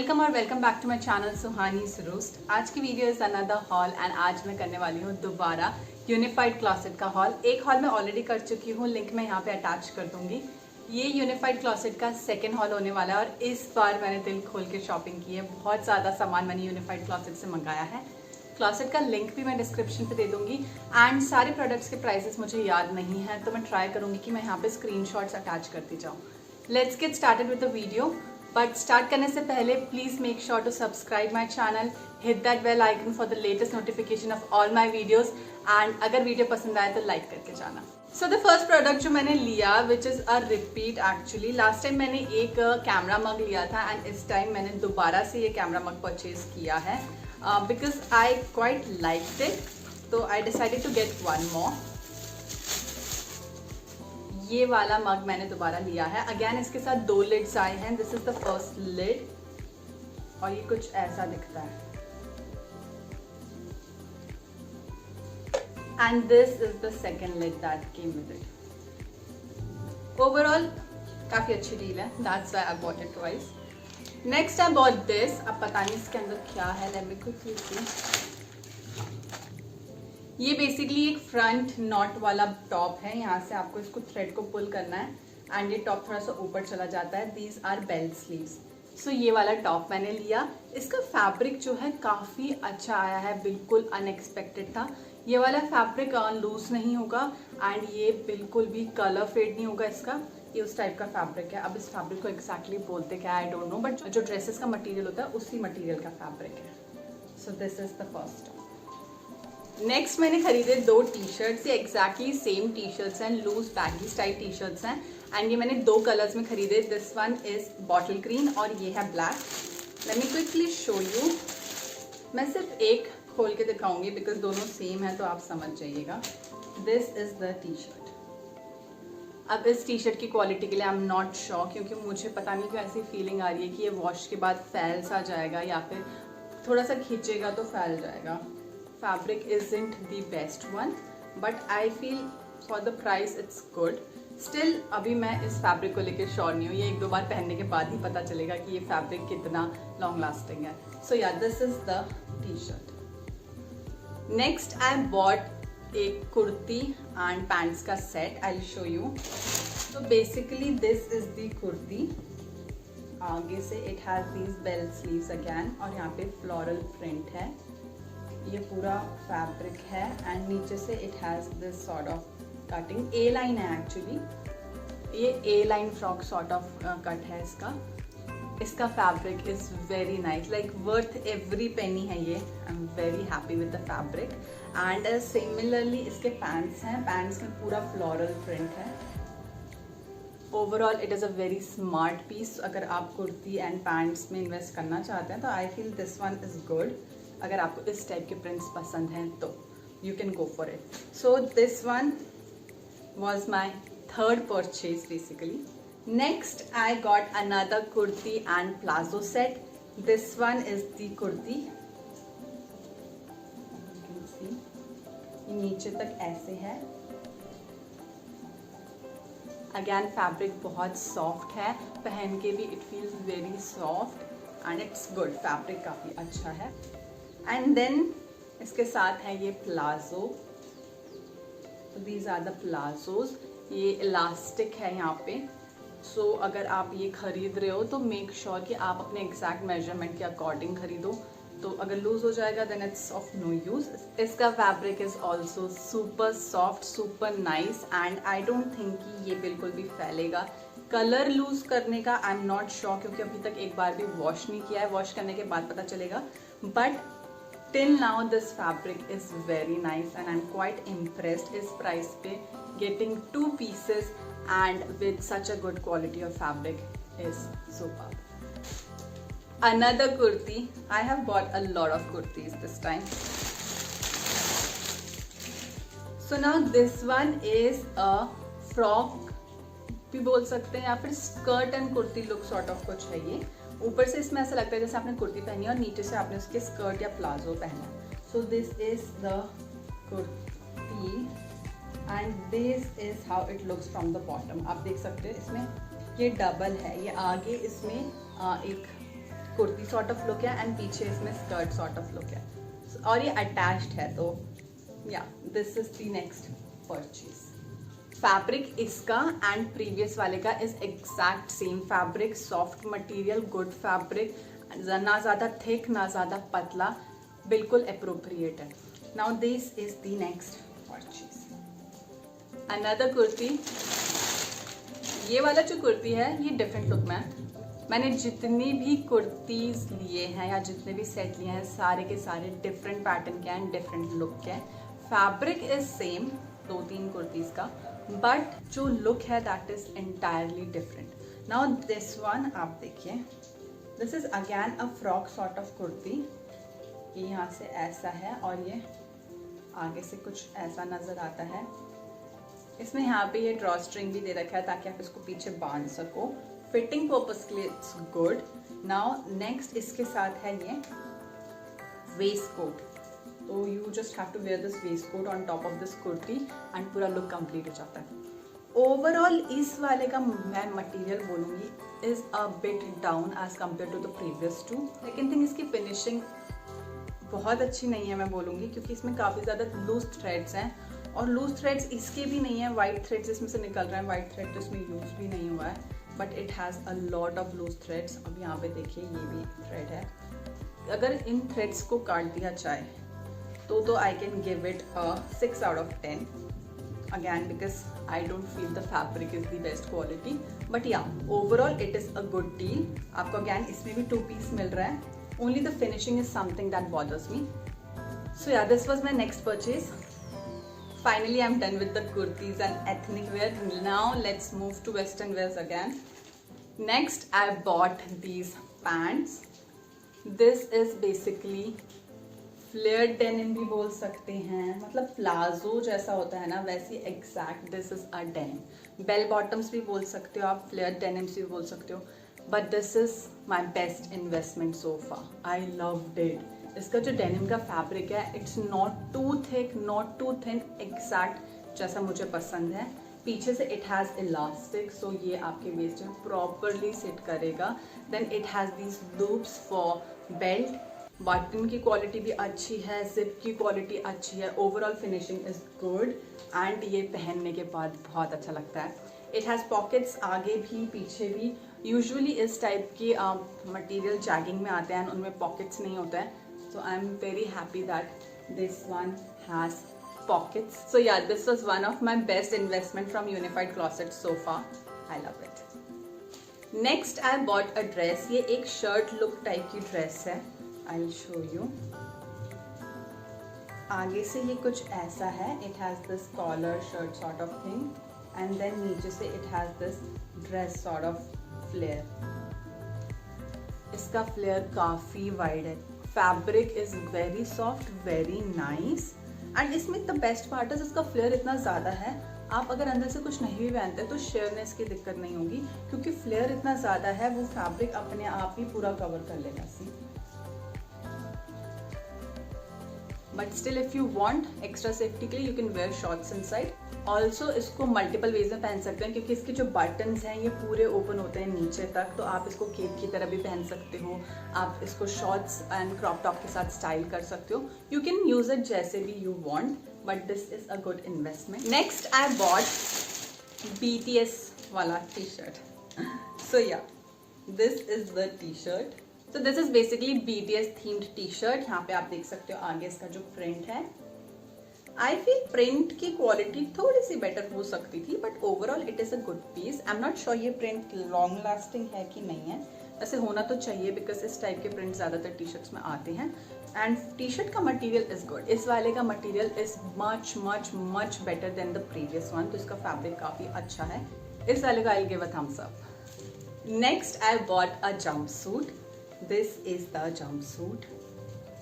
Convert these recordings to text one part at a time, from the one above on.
Welcome back to my channel Suhani's roast. आज की video is another haul and आज मैं करने वाली हूँ दोबारा यूनिफाइड क्लॉसेट का हॉल। एक हॉल मैं ऑलरेडी कर चुकी हूँ, लिंक मैं यहाँ पे अटैच कर दूंगी। ये यूनिफाइड क्लॉसेट का सेकंड हॉल होने वाला है और इस बार मैंने दिल खोल के शॉपिंग की है। बहुत ज़्यादा सामान मैंने यूनिफाइड क्लॉसेट से मंगाया है। क्लॉसेट का लिंक भी मैं डिस्क्रिप्शन पे दे दूंगी एंड सारे प्रोडक्ट्स के प्राइसेस मुझे याद नहीं है, तो मैं ट्राई करूंगी कि मैं यहाँ पे स्क्रीनशॉट्स अटैच करती जाऊँ। Let's get started with the video. But start करने से पहले please make sure to subscribe my channel, hit that bell icon for the latest notification of all my videos and अगर वीडियो पसंद आए तो like करके जाना। सो द फर्स्ट प्रोडक्ट जो मैंने लिया which is a repeat actually, last time मैंने एक कैमरा मग लिया था एंड इस टाइम मैंने दोबारा से ये कैमरा मग परचेज किया है because I quite liked it, तो I decided to get one more. ये वाला मग मैंने दोबारा लिया है। अगेन इसके साथ दो लिड्स आए हैं। This is the first lid और ये कुछ ऐसा दिखता है and this is the second lid that came with it. Overall काफी अच्छी डील है, that's why I bought it twice. Next I bought this. अब पता नहीं इसके अंदर क्या है, लेट मी क्विकली सी। ये बेसिकली एक फ्रंट नॉट वाला टॉप है। यहाँ से आपको इसको थ्रेड को पुल करना है एंड ये टॉप थोड़ा सा ऊपर चला जाता है। These are belt sleeves. So ये वाला टॉप मैंने लिया। इसका फैब्रिक जो है काफ़ी अच्छा आया है, बिल्कुल अनएक्सपेक्टेड था। ये वाला फैब्रिक लूज नहीं होगा एंड ये बिल्कुल भी कलर फेड नहीं होगा इसका। ये उस टाइप का फैब्रिक है। अब इस फैब्रिक को एक्जैक्टली बोलते क्या आई डोंट नो, बट जो ड्रेसेस का मटीरियल होता है उसी मटीरियल का फैब्रिक है। So this is the first top. Next मैंने खरीदे दो टी शर्ट्स। ये एग्जैक्टली सेम टी शर्ट्स हैं, loose baggy style T shirts हैं एंड ये मैंने दो कलर्स में खरीदे। This one is bottle green और ये है black. Let me quickly show you. मैं सिर्फ एक खोल के दिखाऊंगी बिकॉज दोनों सेम है, तो आप समझ जाइएगा। This is the T shirt. अब इस टी शर्ट की क्वालिटी के लिए आई एम नॉट श्योर, क्योंकि मुझे पता नहीं क्यों ऐसी फीलिंग आ रही है कि ये वॉश के बाद फैल सा जाएगा या फिर थोड़ा सा खींचेगा तो फैल जाएगा। Fabric isn't the best one, but I feel for the price it's good. Still अभी मैं इस फैब्रिक को लेकर श्योर नहीं हूँ। ये एक दो बार पहनने के बाद ही पता चलेगा कि ये फैब्रिक कितना लॉन्ग लास्टिंग है। सो या this is the T shirt. Next I bought एक कुर्ती एंड पैंट्स का सेट। I will show you. तो basically this is the kurti. आगे से it has these bell sleeves again और यहाँ पे फ्लोरल प्रिंट है। ये पूरा फैब्रिक है एंड नीचे से it has this sort of cutting. A line है एक्चुअली, ये A line frock sort of cut है इसका। इसका fabric is very nice, like worth every penny है ये। I am very happy with the fabric and similarly इसके pants हैं। Pants में पूरा फ्लोरल प्रिंट है। Overall it is a very smart piece. अगर आप कुर्ती एंड पैंट्स में इन्वेस्ट करना चाहते हैं तो I feel this one is good. अगर आपको इस टाइप के प्रिंट्स पसंद हैं तो you can go for it. So this one was my third purchase basically. Next I got another kurti and palazzo set. This one is the kurti. नीचे तक ऐसे है। अगेन फैब्रिक बहुत सॉफ्ट है, पहन के भी it feels very soft and it's good. Fabric काफ़ी अच्छा है। एंड देन इसके साथ है ये प्लाजो। तो दीज आर द प्लाजोज। ये इलास्टिक है यहाँ पे। सो अगर आप ये खरीद रहे हो तो मेक श्योर कि आप अपने एग्जैक्ट मेजरमेंट के अकॉर्डिंग खरीदो। तो अगर लूज हो जाएगा then it's of no use. इसका fabric is also super soft, super nice and I don't think कि ये बिल्कुल भी फैलेगा। कलर लूज करने का आई एम नॉट श्योर, क्योंकि अभी तक एक बार भी वॉश नहीं किया है। वॉश करने के बाद पता चलेगा, but till now this fabric is very nice and I'm quite impressed. इस price पे getting 2 pieces and with such a good quality of fabric is superb. Another kurti. I have bought a lot of kurtis this time. So now this one is a frock भी बोल सकते हैं या फिर skirt and kurti look sort of कुछ है ये। ऊपर से इसमें ऐसा लगता है जैसे आपने कुर्ती पहनी है और नीचे से आपने उसके स्कर्ट या प्लाजो पहना। सो this is the kurti and this is how it looks from the bottom. आप देख सकते हैं इसमें ये डबल है। ये आगे इसमें एक कुर्ती सॉर्ट ऑफ लुक है एंड पीछे इसमें स्कर्ट सॉर्ट ऑफ लुक है और ये अटैच्ड है। तो या this is the next purchase. Fabric इसका एंड प्रीवियस वाले का is exact same fabric, soft material, good fabric, ना ज़्यादा थिक ना ज़्यादा पतला, बिल्कुल अप्रोप्रिएट है। Now this is the next purchase. Another kurti. ये वाला जो कुर्ती है ये डिफरेंट लुक में है। मैंने जितनी भी कुर्तीज लिए हैं या जितने भी सेट लिए हैं सारे के सारे डिफरेंट पैटर्न के एंड डिफरेंट लुक के हैं। फैब्रिक इज सेम 2-3 कुर्तीज का, बट जो लुक है that is entirely different. Now this one आप देखिए, this is again a frock sort of kurti. ये यहाँ से ऐसा है और ये आगे से कुछ ऐसा नजर आता है। इसमें यहाँ पे ये ड्रॉ स्ट्रिंग भी दे रखा है ताकि आप इसको पीछे बांध सको। फिटिंग पर्पस के लिए इट्स गुड। नाउ नेक्स्ट इसके साथ है ये वेस्ट कोट। तो you just have to wear this waistcoat on top of this kurti and पूरा लुक कंप्लीट हो जाता है। ओवरऑल इस वाले का मैं मटेरियल बोलूँगी is a bit down as compare to the previous two. Second thing, इसकी फिनिशिंग बहुत अच्छी नहीं है मैं बोलूँगी, क्योंकि इसमें काफ़ी ज़्यादा लूज थ्रेड्स हैं और लूज थ्रेड्स इसके भी नहीं है। वाइट थ्रेड्स इसमें से निकल रहे हैं, वाइट थ्रेड तो इसमें यूज भी नहीं हुआ है, but it has a lot of loose threads. अब यहाँ पे देखिए ये भी थ्रेड है। अगर इन थ्रेड्स को काट दिया जाए तो I can give it a 6 out of 10 again, because I don't feel the fabric is the best quality, but yeah overall it is a good deal. आपको अगैन इसमें भी 2 पीस मिल रहा है। Only the finishing is something that bothers me. So या this was my next purchase. Finally, I'm done with the kurtis and ethnic wear. Now let's move to western wears again. Next, I bought these pants. This is basically flared denim भी बोल सकते हैं, मतलब palazzo जैसा होता है ना वैसी exact this is a denim. Bell bottoms भी बोल सकते हो आप, फ्लेयर डेनिम्स भी बोल सकते हो, but this is my best investment so far. I loved it. इसका जो डेनिम का फैब्रिक है it's not too thick not too thin, exact जैसा मुझे पसंद है। पीछे से इट हैज़ इलास्टिक, सो ये आपके वेस्ट में प्रॉपरली सिट करेगा। Then it has these loops for belt. Button की क्वालिटी भी अच्छी है, जिप की क्वालिटी अच्छी है, overall finishing is good and ये पहनने के बाद बहुत अच्छा लगता है। इट हैज़ पॉकेट्स आगे भी पीछे भी। यूजुअली इस टाइप की मटेरियल जैगिंग में आते हैं, उनमें पॉकेट्स नहीं होता है, so I'm very happy that this one has pockets. So yeah, this was one of my best investment from Unified Closet so far. I love it. Next I bought a dress. ये एक shirt look type की dress है. I'll show you. आगे से ये कुछ ऐसा है. It has this collar shirt sort of thing, and then नीचे से it has this dress sort of flare. इसका flare काफी wide है. Fabric is very soft, very nice, and इसमें द बेस्ट पार्ट है इसका फ्लेयर इतना ज़्यादा है, आप अगर अंदर से कुछ नहीं भी पहनते तो शेयरनेस की दिक्कत नहीं होगी, क्योंकि फ्लेयर इतना ज़्यादा है, वो फैब्रिक अपने आप ही पूरा कवर कर लेगा। See but still if you want extra safety के लिए you can wear shorts inside. Also इसको मल्टीपल वेज में पहन सकते हैं, क्योंकि इसके जो बटन्स हैं ये पूरे ओपन होते हैं नीचे तक, तो आप इसको केप की तरह भी पहन सकते हो, आप इसको शॉर्ट्स एंड क्रॉप टॉप के साथ स्टाइल कर सकते हो। यू कैन यूज इट जैसे भी you want, but this is a good investment. Next I bot BTS वाला टी शर्ट। सो या this is the T shirt. So this is basically BTS themed t-shirt। यहाँ पे आप देख सकते हो आगे इसका जो प्रिंट है, आई फील प्रिंट की क्वालिटी थोड़ी सी बेटर हो सकती थी, but overall it is a good piece. I am not sure ये प्रिंट लॉन्ग लास्टिंग है कि नहीं है, वैसे होना तो चाहिए बिकॉज इस टाइप के प्रिंट ज़्यादातर टी शर्ट्स में आते हैं। एंड टी शर्ट का मटेरियल इज़ गुड। इस वाले का material is much much much better than the previous one, तो इसका फैब्रिक काफ़ी अच्छा है। इस वाले का I give a thumbs up. Next I bought a jump suit. This is the jump suit.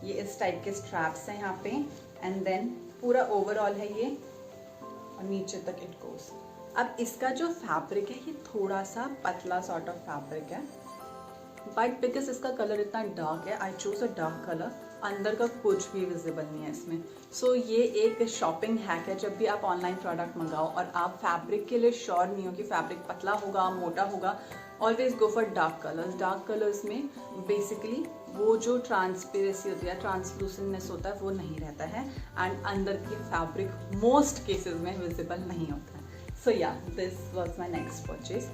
ये इस टाइप के स्ट्रैप्स हैं यहाँ पे, एंड देन पूरा ओवरऑल है ये और नीचे तक इट गोस। अब इसका जो फैब्रिक है ये थोड़ा सा पतला सॉर्ट ऑफ फैब्रिक है, बट बिकॉज इसका कलर इतना डार्क है I choose a dark colour. अंदर का कुछ भी विजिबल नहीं है इसमें। सो ये एक शॉपिंग हैक है, जब भी आप ऑनलाइन प्रोडक्ट मंगाओ और आप फैब्रिक के लिए श्योर नहीं हो कि फैब्रिक पतला होगा मोटा होगा, always go for dark colours. Dark colours में बेसिकली वो जो ट्रांसपेरेंसी होती है, ट्रांसलूसेंटनेस होता है, वो नहीं रहता है एंड अंदर की फैब्रिक मोस्ट केसेस में विजिबल नहीं होता है। सो या this was my next purchase.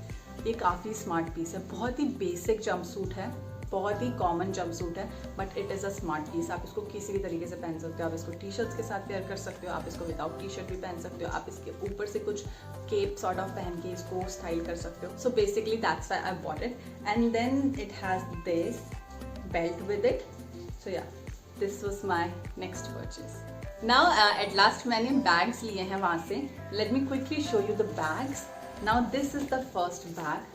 ये काफ़ी स्मार्ट पीस है, बहुत ही बेसिक जंपसूट है, बहुत ही कॉमन जंपसूट है, but it is a smart piece. आप इसको किसी भी तरीके से पहन सकते हो। आप इसको टी शर्ट्स के साथ वेयर कर सकते हो, आप इसको विदाउट टी शर्ट भी पहन सकते हो, आप इसके ऊपर से कुछ केप सॉर्ट ऑफ पहन के इसको स्टाइल कर सकते हो। So basically that's why I bought it and then it has this belt with it. So या this was my next purchase. Now at last मैंने बैग्स लिए हैं वहाँ से। Let me quickly show you the bags. Now this is the first bag.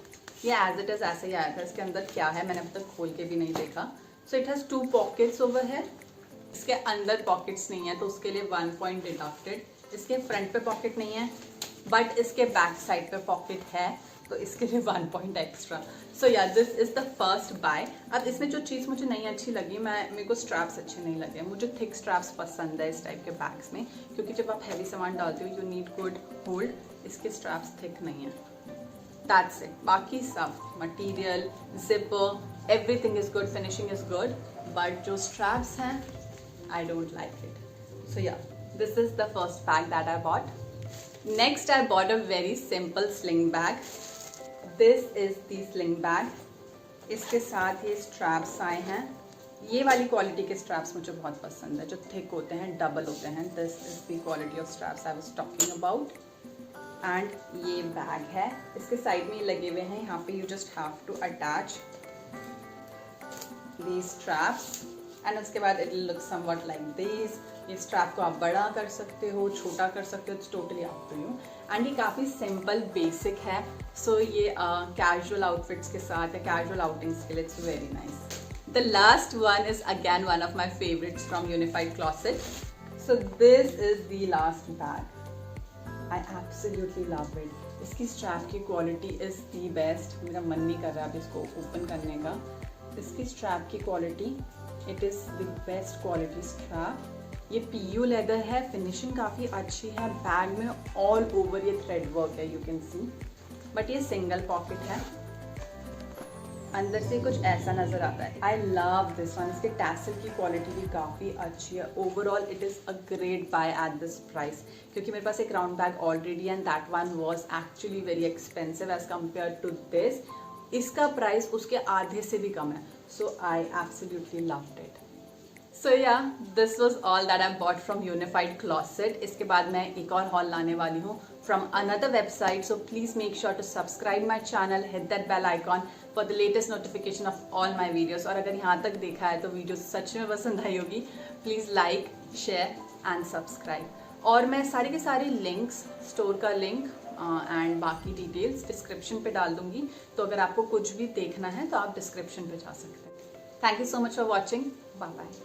ये as it is ऐसे ही आया था। इसके अंदर क्या है मैंने अब तक खोल के भी नहीं देखा। So it has 2 pockets over है। इसके अंदर पॉकेट्स नहीं है तो उसके लिए 1 पॉइंट डिडक्टेड। इसके फ्रंट पे पॉकेट नहीं है बट इसके बैक साइड पे पॉकेट है तो इसके लिए 1 पॉइंट एक्स्ट्रा। सो या this is the first buy. अब इसमें जो चीज़ मुझे नहीं अच्छी लगी, मेरे को स्ट्रैप्स अच्छे नहीं लगे। मुझे थिक स्ट्रैप्स पसंद है इस टाइप के बैग्स में, क्योंकि जब आप हैवी सामान डालते हो यू नीड गुड होल्ड। इसके स्ट्रैप्स थिक नहीं है, दैट्स इट। बाकी सब material, zipper, everything is good, finishing is good, but जो स्ट्रैप्स हैं I don't like it. So या this is the first bag that I bot. Next I bought a very simple sling bag. This is the sling bag. इसके साथ ये straps आए हैं। ये वाली क्वालिटी के स्ट्रैप्स मुझे बहुत पसंद है, जो थिक होते हैं, डबल होते हैं। This is the quality of straps I was talking about. And ये बैग है, इसके साइड में ये लगे हुए हैं। यहाँ पे you just have to attach these straps and उसके बाद it will look something like this. ये स्ट्रैप को आप बड़ा कर सकते हो, छोटा कर सकते हो, it's totally up to you. And ये काफ़ी सिंपल बेसिक है। सो ये कैजुअल आउटफिट्स के साथ या कैजुअल आउटिंग्स के लिए it's very nice. The last one is again one of my favourites from unified closet. So this is the last bag. I absolutely love it. इसकी strap की quality is the best. मेरा मन नहीं कर रहा अब इसको ओपन करने का। इसकी स्ट्रैप की quality, it is the best quality strap. ये PU लेदर है, फिनिशिंग काफ़ी अच्छी है। बैग में ऑल ओवर ये थ्रेड वर्क है, यू कैन सी। बट ये सिंगल पॉकेट है, अंदर से कुछ ऐसा नजर आता है। I love this one. इसके टैसल की क्वालिटी भी काफ़ी अच्छी है। Overall it is a great by at this price, क्योंकि मेरे पास एक round bag already and that one was actually very expensive as compare to this. इसका प्राइस उसके आधे से भी कम है। So I absolutely loved it. So या this was all that I bought from unified closet. इसके बाद मैं एक और हॉल लाने वाली हूँ from another website. So please make sure to subscribe my channel, hit that bell icon for the latest notification of all my videos. और अगर यहाँ तक देखा है तो वीडियो सच में पसंद आई होगी। Please like, share and subscribe. और मैं सारे के सारे लिंक्स, स्टोर का लिंक एंड बाकी डिटेल्स डिस्क्रिप्शन पे डाल दूंगी। तो अगर आपको कुछ भी देखना है तो आप डिस्क्रिप्शन पे जा सकते हैं। Thank you so much for watching. Bye bye.